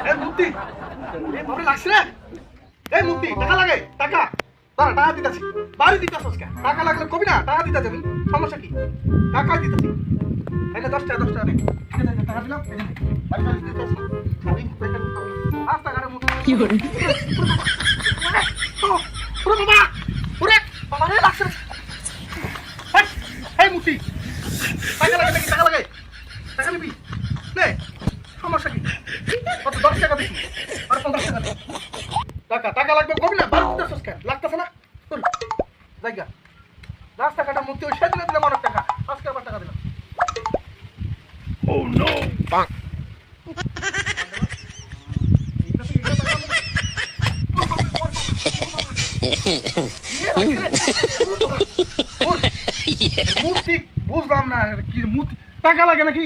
এই মুক্তি এই ভাবে লাগছে রে এই মুক্তি টাকা লাগে টাকা দাঁড়া টাকা দিতেছি বাড়ি দিতেছস কেন টাকা লাগলে কবি না টাকা দিতে যাবি সমস্যা কি টাকা দিতেছি এনে 10 টাকা নে ঠিক আছে টাকা দিলাম এই নে বাড়ি বাড়ি দিতেছি আজ টাকা রে মুক্তি কি করে ওরে বাবা ওরে বাবা রে লাগছে এই মুক্তি টাকা লাগে নাকি টাকা লাগে টাকা নিবি নে সমস্যা কি কত 10 টাকা দিছি আর 50 টাকা দে টাকা টাকা লাগবে কবি না বাড়ি দিতেছস কেন লাগতেছ না তোর জায়গা রাস্তা কাটা মুক্তি ওই সেদিনে দিলাম অনেক টাকা আজকে আবার টাকা দিলাম Oh no! Bang! মূর্তি বুঝলাম না কি মূর্তি টাকা লাগে নাকি